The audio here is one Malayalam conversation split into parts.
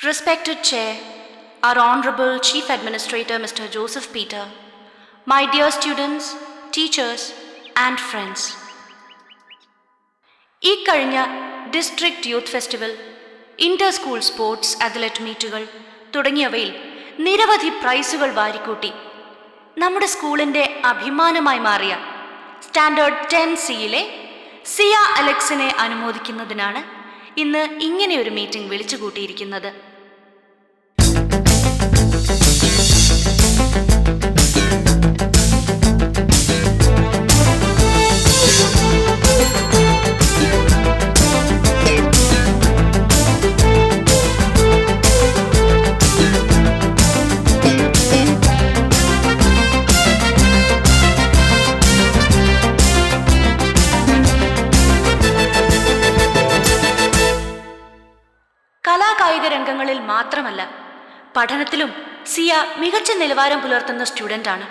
Respected Chair, our Honorable Chief Administrator Mr. Joseph Peter, my dear students, teachers and friends. ഈ കഴിഞ്ഞ district youth festival, inter school sports athlete മീറ്റുകൾ തുടങ്ങിയവയിൽ നിരവധി പ്രൈസുകൾ വാരിക്കൂട്ടി നമ്മുടെ സ്കൂളിൻ്റെ അഭിമാനമായി മാറിയ സ്റ്റാൻഡേർഡ് 10Cയിലെ സിയ അലക്സിനെ അനുമോദിക്കുന്നതിനാണ് ഇന്ന് ഇങ്ങനെയൊരു മീറ്റിംഗ് വിളിച്ചു കൂട്ടിയിരിക്കുന്നത്. കലാകായിക രംഗങ്ങളിൽ മാത്രമല്ല, പഠനത്തിലും സിയ മികച്ച നിലവാരം പുലർത്തുന്ന സ്റ്റുഡൻ്റാണ്.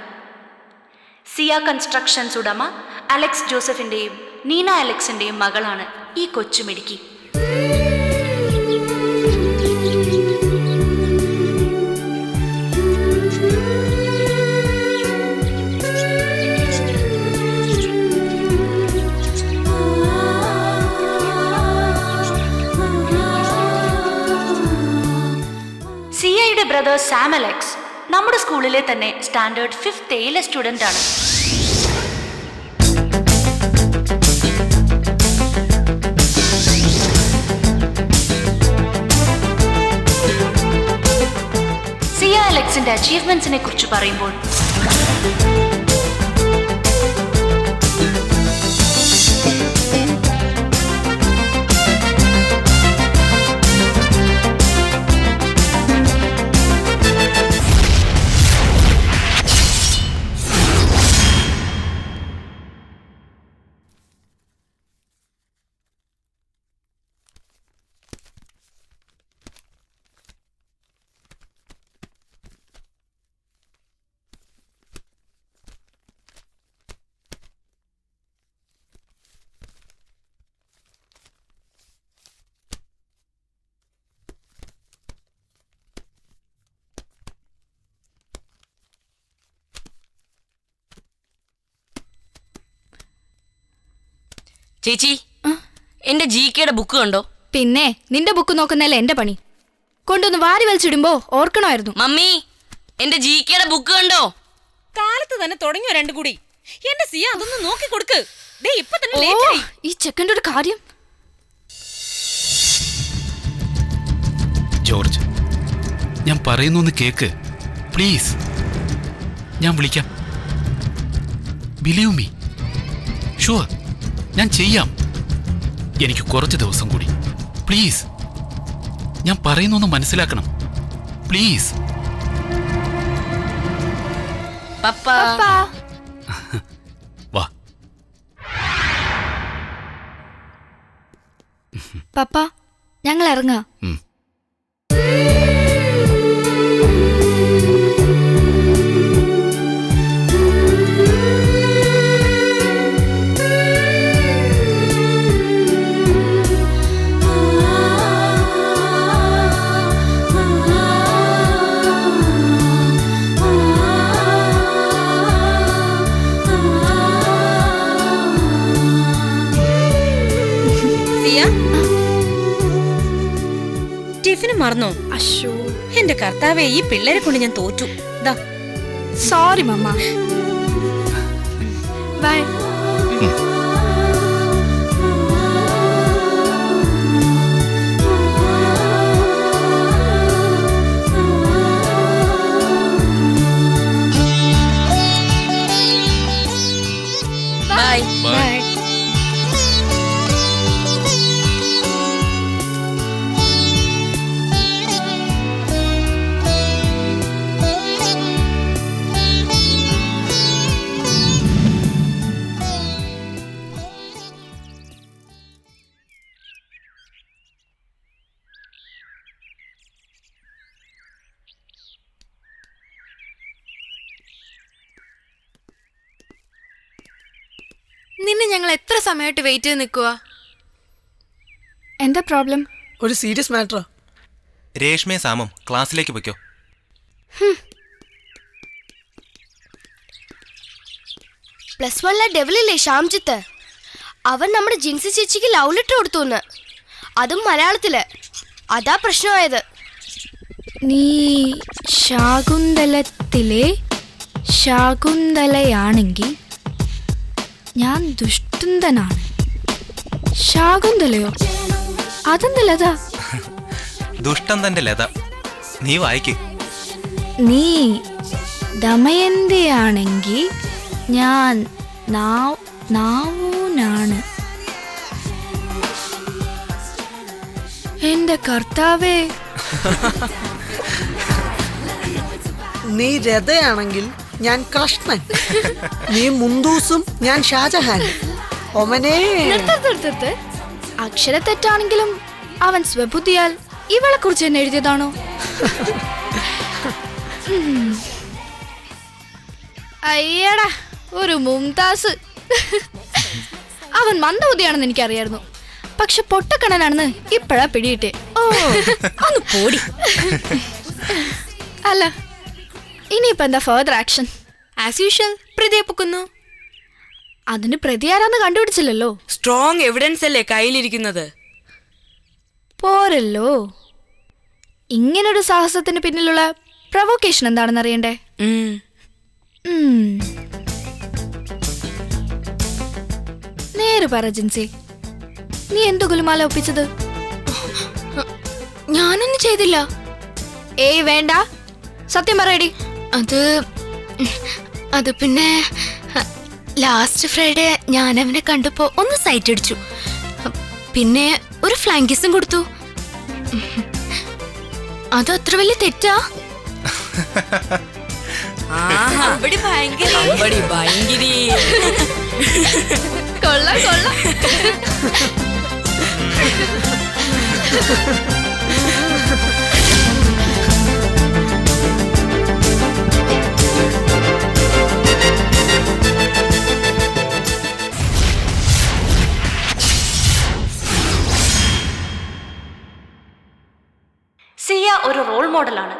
സിയ കൺസ്ട്രക്ഷൻസ് ഉടമ അലക്സ് ജോസഫിൻ്റെയും നീന അലക്സിൻ്റെയും മകളാണ് ഈ കൊച്ചുമിടുക്കി. സിയയുടെ ബ്രദർ സാം അലക്സ് നമ്മുടെ സ്കൂളിലെ തന്നെ സ്റ്റാൻഡേർഡ് 5th സ്റ്റുഡൻ്റ് ആണ്. സിയ അലക്സിന്റെ അച്ചീവ്മെന്റ്സിനെ കുറിച്ച് പറയുമ്പോൾ ചേച്ചി, എന്റെ GK ബുക്ക് കണ്ടോ? പിന്നെ നിന്റെ ബുക്ക് നോക്കുന്നല്ലേ എന്റെ പണി. കൊണ്ടൊന്ന് വാരി വലിച്ചിടുമ്പോ ഓർക്കണമായിരുന്നു. മമ്മി, എന്റെ GK ബുക്ക് കണ്ടോ? കാലത്ത് തന്നെ തുടങ്ങിയോ രണ്ടു കൂടി? എന്റെ സിയ അതൊന്ന് നോക്കി കൊടുക്ക്. ഈ ചെക്കൻ്റെ ഒരു കാര്യം. ജോർജ്, ഞാൻ പറയുന്നൊന്ന് കേക്ക് പ്ലീസ്. ഞാൻ വിളിക്കാം. ബിലീവ് മീ, ഷുവർ ഞാൻ ചെയ്യാം. എനിക്ക് കുറച്ച് ദിവസം കൂടി പ്ലീസ്. ഞാൻ പറയുന്നൊന്ന് മനസ്സിലാക്കണം പ്ലീസ്. വാ. പപ്പ, ഞങ്ങൾ ഇറങ്ങാം. ടിഫിന് മറന്നോ? അശോ, എന്റെ കർത്താവേ, ഈ പിള്ളേരെ കൊണ്ട് ഞാൻ തോറ്റു. Sorry mamma. Bye. Bye. Bye. നിന്നെ ഞങ്ങൾ എത്ര സമയമായിട്ട് വെയിറ്റ് ചെയ്ത് നിൽക്കുക? എന്താ പ്രോബ്ലം? ഒരു സീരിയസ് മാറ്ററാ. രേഷ്മയും സാമും ക്ലാസ്സിലേക്ക് പൊയ്ക്കോ. +1 ഡെവലില്ലേ ശ്യാംജിത്ത്, അവൻ നമ്മുടെ ജിൻസി ചേച്ചിക്ക് ലവ് ലെറ്റർ കൊടുത്തുന്ന്, അതും മലയാളത്തില്. അതാ പ്രശ്നമായത്. നീ ശാകുന്തലത്തിലെ ശാകുന്തലയാണെങ്കിൽ ഞാൻ ദുഷ്ടുന്തനാണ്. ശാകുന്തലയോ? അതെന്താ ലത? ദുഷ്ടൻ തന്റെ ലത. നീ വായിക്ക്. നീ ദമയന്തിയാണെങ്കിൽ ഞാൻ നാവൂനാണ്. എന്റെ കർത്താവേ. നീ രഥയാണെങ്കിൽ ഞാൻ കൃഷ്ണൻ, നീ മുന്തൂസും ഞാൻ ഷാജഹാൻ. ഒമനേ, നിർത്ത്. അക്ഷര തെറ്റാണെങ്കിലും അവൻ സ്വബുദ്ധിയാൽ ഇവളെ കുറിച്ച് തന്നെ എഴുതിയതാണോ? അയ്യടാ, ഒരു മുംതാസ്. അവൻ മന്ദബുദ്ധിയാണെന്ന് എനിക്കറിയായിരുന്നു, പക്ഷെ പൊട്ടക്കണനാണെന്ന് ഇപ്പഴാ പിടിയിട്ടേ. ഓ, ഒന്ന് പോടി. അല്ല, ഇനിയിപ്പോ എന്താ ഫർദർ ആക്ഷൻ? ആസ് യൂഷ്വൽ പ്രതിയെ പൊക്കുന്നു. അതിന് പ്രതി ആരാന്ന് കണ്ടുപിടിച്ചില്ലല്ലോ. സ്ട്രോങ് എവിഡൻസ് അല്ലേ കയ്യിലിരിക്കുന്നത്. പോരല്ലോ. ഇങ്ങനൊരു സാഹസത്തിന് പിന്നിലുള്ള പ്രൊവോക്കേഷൻ എന്താണെന്ന് അറിയണ്ടേ? നേര് പറ ജിൻസി, നീ എന്തു ഗുലുമാല ഒപ്പിച്ചത്? ഞാനൊന്നും ചെയ്തില്ല. ഏയ് വേണ്ട, സത്യം പറയടി. അത് പിന്നെ ലാസ്റ്റ് ഫ്രൈഡേ ഞാൻ അവനെ കണ്ടപ്പോ ഒന്ന് സൈറ്റ് അടിച്ചു, പിന്നെ ഒരു ഫ്ലൈങ് കിസും കൊടുത്തു. അത് അത്ര വലിയ തെറ്റാ? കൊള്ളാം. സിയ ഒരു റോൾ മോഡലാണ്.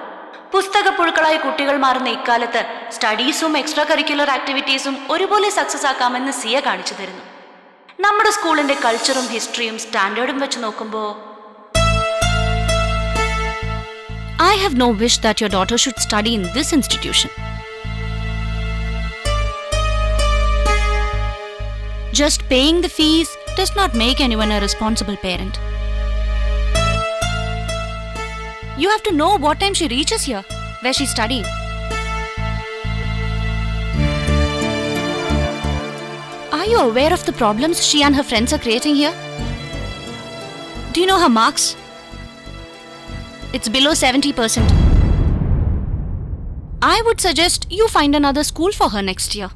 പുസ്തകപ്പുഴുക്കളായ കുട്ടികൾ മാറുന്ന ഇക്കാലത്ത് സ്റ്റഡീസും എക്സ്ട്രാ കരിക്കുലർ ആക്ടിവിറ്റീസും ഒരുപോലെ സക്സസ് ആക്കാമെന്ന് സിയ കാണിച്ചു തരുന്നു. നമ്മുടെ സ്കൂളിന്റെ കൾച്ചറും ഹിസ്റ്ററിയും സ്റ്റാൻഡേർഡും വെച്ച് നോക്കുമ്പോൾ I have no wish that your daughter should study in this institution. Just paying the fees does not make anyone a responsible parent. You have to know what time she reaches here, where she's studying. Are you aware of the problems she and her friends are creating here? Do you know her marks? It's below 70%. I would suggest you find another school for her next year.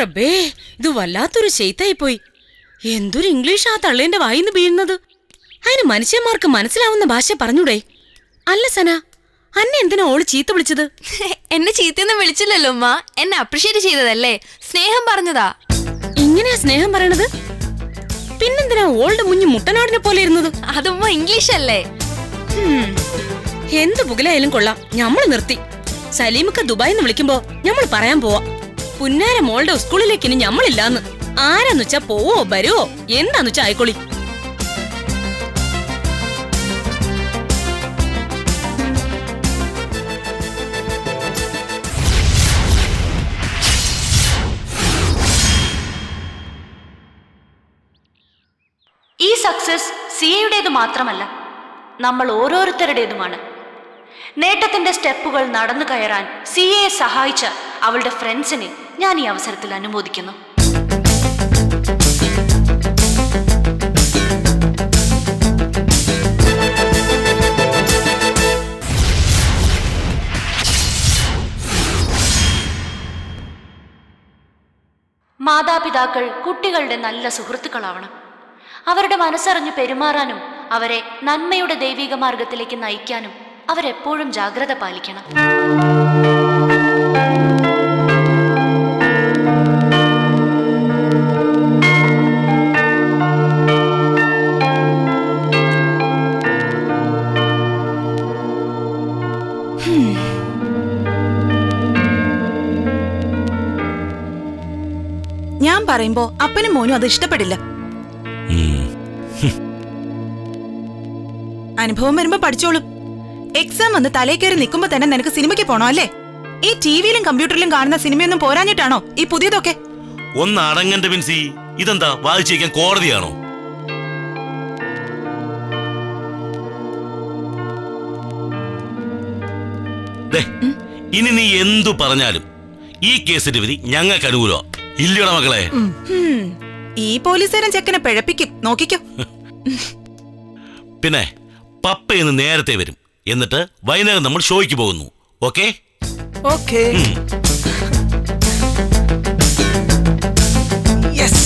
റബ്ബേ, ഇത് വല്ലാത്തൊരു ചെയ്ത്തായി പോയി. എന്തൊരു ഇംഗ്ലീഷ് ആ തള്ളേന്റെ വായിന്ന് വീഴുന്നത്. അതിന് മനുഷ്യന്മാർക്ക് മനസ്സിലാവുന്ന ഭാഷ പറഞ്ഞൂടെ? അല്ല സന, അന്നെ എന്തിനാ ഓള് ചീത്ത വിളിച്ചത്? എന്നെ ചീത്തയൊന്നും വിളിച്ചില്ലല്ലോ ഉമ്മ, എന്നെ അപ്രിഷ്യേറ്റ് ചെയ്തതല്ലേ, സ്നേഹം പറഞ്ഞതാ. ഇങ്ങനെയാ സ്നേഹം പറയണത്? പിന്നെന്തിനാ ഓളുടെ മുന്നിൽ മുട്ടനാടിനെ പോലെ ഇരുന്നത്? അതുമ്മ ഇംഗ്ലീഷ് അല്ലേ. എന്ത് പുകലായാലും കൊള്ളാം, ഞമ്മള് നിർത്തി. സലീമൊക്കെ ദുബായിന്ന് വിളിക്കുമ്പോ ഞമ്മള് പറയാൻ പോവാ, പുന്നാര മോളുടെ സ്കൂളിലേക്ക് ഇനി ഞമ്മളില്ലാന്ന്. ആരാന്ന് വെച്ചാ പോവോ വരുവോ എന്താന്ന് വെച്ചാ ആയിക്കോളി. ഈ സക്സസ് സിയയുടേത് മാത്രമല്ല, നമ്മൾ ഓരോരുത്തരുടേതുമാണ്. നേട്ടത്തിന്റെ സ്റ്റെപ്പുകൾ നടന്നു കയറാൻ സിയയെ സഹായിച്ച അവളുടെ ഫ്രണ്ട്സിനെ ഞാൻ ഈ അവസരത്തിൽ അനുമോദിക്കുന്നു. മാതാപിതാക്കൾ കുട്ടികളുടെ നല്ല സുഹൃത്തുക്കളാവണം. അവരുടെ മനസ്സറിഞ്ഞു പെരുമാറാനും അവരെ നന്മയുടെ ദൈവിക മാർഗത്തിലേക്ക് നയിക്കാനും അവരെപ്പോഴും ജാഗ്രത പാലിക്കണം. ഞാൻ പറയുമ്പോ അപ്പനും മോനും അത് ഇഷ്ടപ്പെടില്ല. അനുഭവം വരുമ്പോ പഠിച്ചോളും. എക്സാം വന്ന് തലേ കയറി നിൽക്കുമ്പോ തന്നെ നിനക്ക് സിനിമയ്ക്ക് പോണോ അല്ലേ? ഈ ടിവിയിലും കമ്പ്യൂട്ടറിലും കാണുന്ന സിനിമയൊന്നും പോരാഞ്ഞിട്ടാണോ ഈ പുതിയതൊക്കെ? ഒന്ന് അടങ്ങന്റെ ബിൻസി, ഇതെന്താ വായിച്ചേക്കാൻ കോടതിയാണോ? ഇനി നീ എന്തു പറഞ്ഞാലും ഈ കേസിന്റെ വിധി ഞങ്ങൾക്ക് അനുകൂലോ ഇല്ലയോടാ മക്കളെ? ഈ പോലീസുകാരൻ ചെക്കനെ പിഴപ്പിക്കും, നോക്കിക്കോ. പിന്നെ പപ്പ ഇന്ന് നേരത്തെ വരും, എന്നിട്ട് വൈകുന്നേരം നമ്മൾ ഷോയ്ക്ക് പോകുന്നു. Okay okay. യെസ്.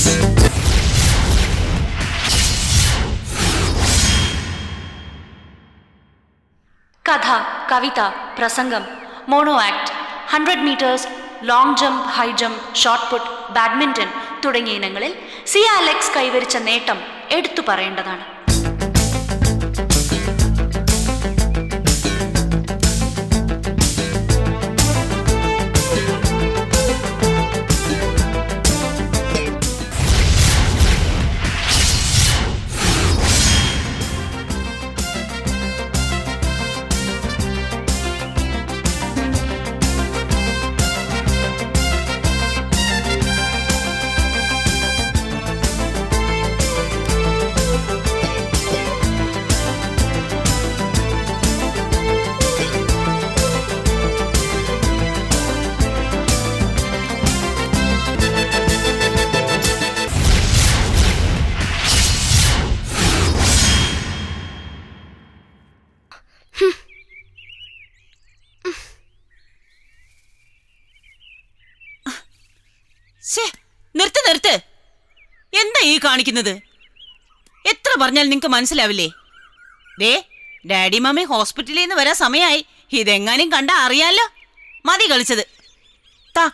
കഥ, കവിത, പ്രസംഗം, mono act, 100 meters, long jump, high jump, shot put, badminton തുടങ്ങിയ ഇനങ്ങളിൽ സിയ അലക്സ് കൈവരിച്ച നേട്ടം എടുത്തു പറയേണ്ടതാണ്. നിർത്ത്. എന്താ ഈ കാണിക്കുന്നത്? എത്ര പറഞ്ഞാൽ നിങ്ങക്ക് മനസ്സിലാവില്ലേ? ദേ, ഡാഡി മമ്മി ഹോസ്പിറ്റലിൽ നിന്ന് വരാൻ സമയമായി. ഇതെങ്ങാനും കണ്ടാ അറിയാലോ. മതി കളിച്ചത്. താ.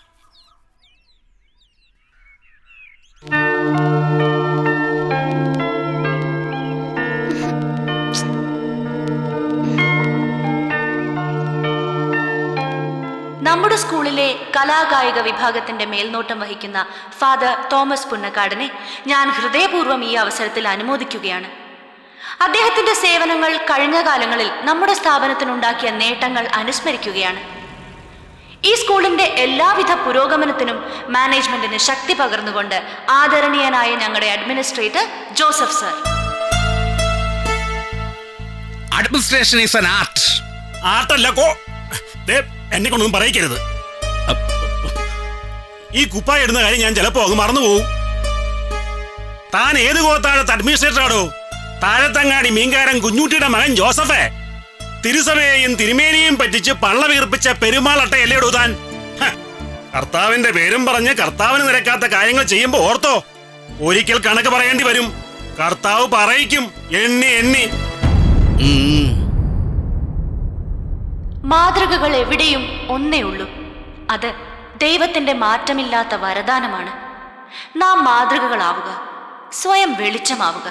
നമ്മുടെ സ്കൂളിലെ കലാകായിക വിഭാഗത്തിന്റെ മേൽനോട്ടം വഹിക്കുന്ന ഫാദർ തോമസ് പുന്നക്കാടിനെ ഞാൻ ഹൃദയപൂർവ്വം ഈ അവസരത്തിൽ അനുമോദിക്കുകയാണ്. അദ്ദേഹത്തിന്റെ സേവനങ്ങൾ കഴിഞ്ഞ കാലങ്ങളിൽ നമ്മുടെ സ്ഥാപനത്തിനുണ്ടാക്കിയ നേട്ടങ്ങൾ അനുസ്മരിക്കുകയാണ്. ഈ സ്കൂളിന്റെ എല്ലാവിധ പുരോഗമനത്തിനും മാനേജ്മെന്റിന് ശക്തി പകർന്നുകൊണ്ട് ആദരണീയനായ ഞങ്ങളുടെ administrator Joseph sir. Administration is an art. ആർട്ടല്ല എന്നെ കൊണ്ടൊന്നും പറയിക്കരുത്. ഈ കുപ്പായ ഇടുന്ന കാര്യം ഞാൻ ചിലപ്പോ അങ്ങ് മറന്നുപോകും. താൻ ഏത് ഗോത്താഴത്ത് അഡ്മിനിസ്ട്രേറ്റർ ആടോ? താഴത്തങ്ങാടി മീൻകാരൻ കുഞ്ഞൂട്ടിയുടെ മകൻ ജോസഫേ. തിരുസഭയെയും തിരുമേനിയും പറ്റിച്ച് പള്ള വീർപ്പിച്ച പെരുമാളട്ടയല്ലേ ഇടൂ താൻ? കർത്താവിന്റെ പേരും പറഞ്ഞ് കർത്താവിന് നിരക്കാത്ത കാര്യങ്ങൾ ചെയ്യുമ്പോ ഓർത്തോ, ഒരിക്കൽ കണക്ക് പറയേണ്ടി വരും. കർത്താവ് പറയിക്കും എണ്ണി. മാതൃകകൾ എവിടെയും ഒന്നേ ഉള്ളൂ. അത് ദൈവത്തിന്റെ മാറ്റമില്ലാത്ത വരദാനമാണ്. നാം മാതൃകകളാവുക, സ്വയം വെളിച്ചമാവുക.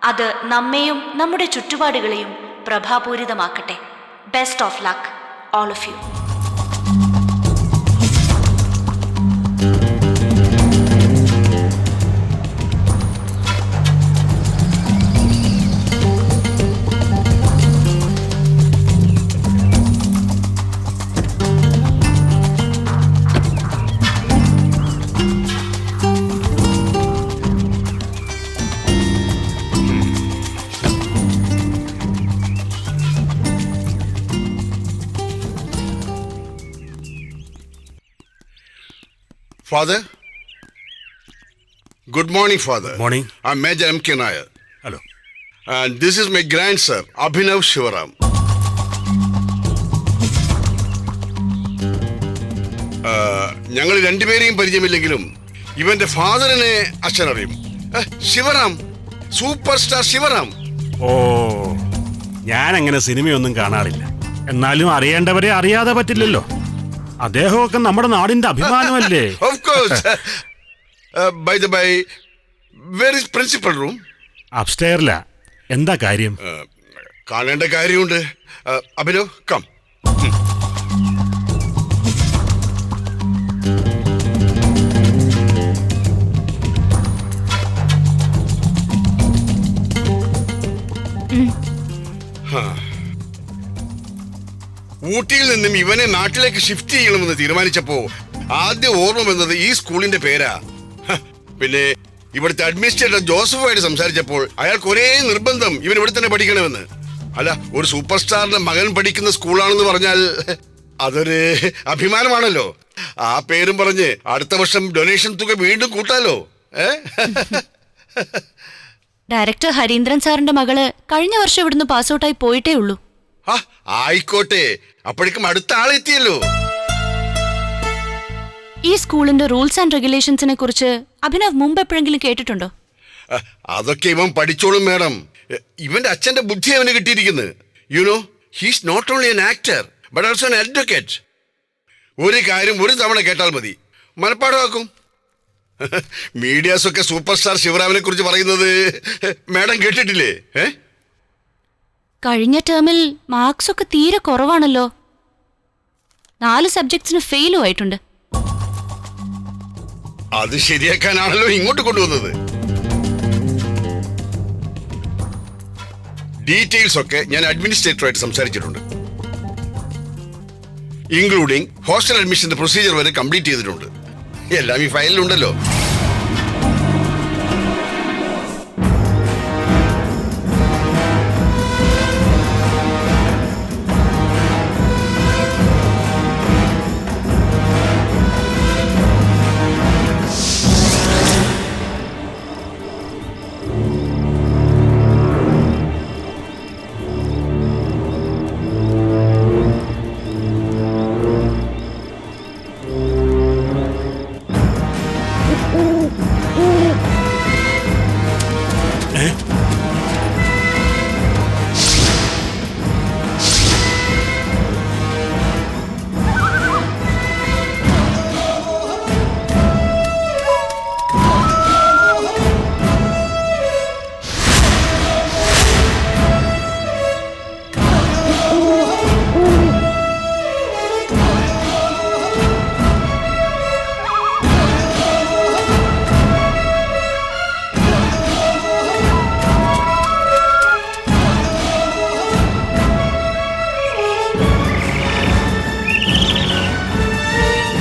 അത് നമ്മെയും നമ്മുടെ ചുറ്റുപാടുകളെയും പ്രഭാപൂരിതമാക്കട്ടെ. Best of luck all of you. Father? Good morning, Father. Morning. I'm Major M.K. Nair. Hello. And this is my grandson, Abhinav Shivaram. ഞങ്ങൾ രണ്ടുപേരെയും പരിചയമില്ലെങ്കിലും ഇവന്റെ ഫാദറിനെ അച്ഛനറിയും. Shivaram, super star Shivaram. ഓ, ഞാൻ അങ്ങനെ സിനിമയൊന്നും കാണാറില്ല. എന്നാലും അറിയേണ്ടവരെ അറിയാതെ പറ്റില്ലല്ലോ. അദ്ദേഹമൊക്കെ നമ്മുടെ നാടിന്റെ അഭിമാനമല്ലേ? Of course. By the by, where is principal room? അപ്സ്റ്റെയറില. എന്താ കാര്യം? കാണേണ്ട കാര്യമുണ്ട്. അഭിനവ്, കം. ഊട്ടിയിൽ നിന്നും ഇവനെ നാട്ടിലേക്ക് ഷിഫ്റ്റ് ചെയ്യണമെന്ന് തീരുമാനിച്ചപ്പോ ആദ്യം ഓർമ്മ വന്നത് ഈ സ്കൂളിന്റെ പേരാ. പിന്നെ ഇവിടുത്തെ അഡ്മിനിസ്ട്രേറ്റർ ജോസഫുമായിട്ട് സംസാരിച്ചപ്പോൾ അയാൾക്ക് ഒരേ നിർബന്ധം ഇവൻ ഇവിടെ തന്നെ പഠിക്കണമെന്ന്. അല്ല, ഒരു സൂപ്പർ സ്റ്റാറിന്റെ മകൻ പഠിക്കുന്ന സ്കൂളാണെന്ന് പറഞ്ഞാൽ അതൊരു അഭിമാനമാണല്ലോ. ആ പേരും പറഞ്ഞ് അടുത്ത വർഷം ഡൊനേഷൻ തുക വീണ്ടും കൂട്ടാലോ. ഡയറക്ടർ ഹരീന്ദ്രൻ സാറിന്റെ മകള് കഴിഞ്ഞ വർഷം ഇവിടുന്ന് പാസ് ഔട്ടായി പോയിട്ടേ ഉള്ളൂ. ആയിക്കോട്ടെ, അപ്പോഴേക്കും അടുത്ത ആളെത്തിയല്ലോ. ഈ സ്കൂളിന്റെ റൂൾസ് ആൻഡ് റെഗുലേഷൻസിനെ കുറിച്ച് അഭിനവ് മുമ്പ് എപ്പോഴെങ്കിലും കേട്ടിട്ടുണ്ടോ? അതൊക്കെ ഇവൻ പഠിച്ചോളും മാഡം. ഇവന്റെ അച്ഛന്റെ ബുദ്ധി അവന് കിട്ടിയിരിക്കുന്നത്. You know, he's not only an actor but also an advocate. ഒരു കാര്യം ഒരു തവണ കേട്ടാൽ മതി, മനപ്പാടമാക്കും. മീഡിയാസൊക്കെ സൂപ്പർ സ്റ്റാർ ശിവറാമിനെ കുറിച്ച് പറയുന്നത് മാഡം കേട്ടിട്ടില്ലേ? കഴിഞ്ഞ ടേമിൽ മാർക്സ് ഒക്കെ തീരെ കുറവാണല്ലോ. 4 സബ്ജക്ട്സിന് ഫെയിലും ആയിട്ടുണ്ട്. അത് ശരിയാക്കാനാണല്ലോ ഇങ്ങോട്ട് കൊണ്ടുവന്നത്. ഡീറ്റെയിൽസ് ഒക്കെ ഞാൻ അഡ്മിനിസ്ട്രേറ്ററുമായിട്ട് സംസാരിച്ചിട്ടുണ്ട്. ഇൻക്ലൂഡിംഗ് ഹോസ്റ്റൽ അഡ്മിഷന്റെ പ്രൊസീജിയർ വരെ കംപ്ലീറ്റ് ചെയ്തിട്ടുണ്ട്. എല്ലാം ഈ ഫയലിലുണ്ടല്ലോ.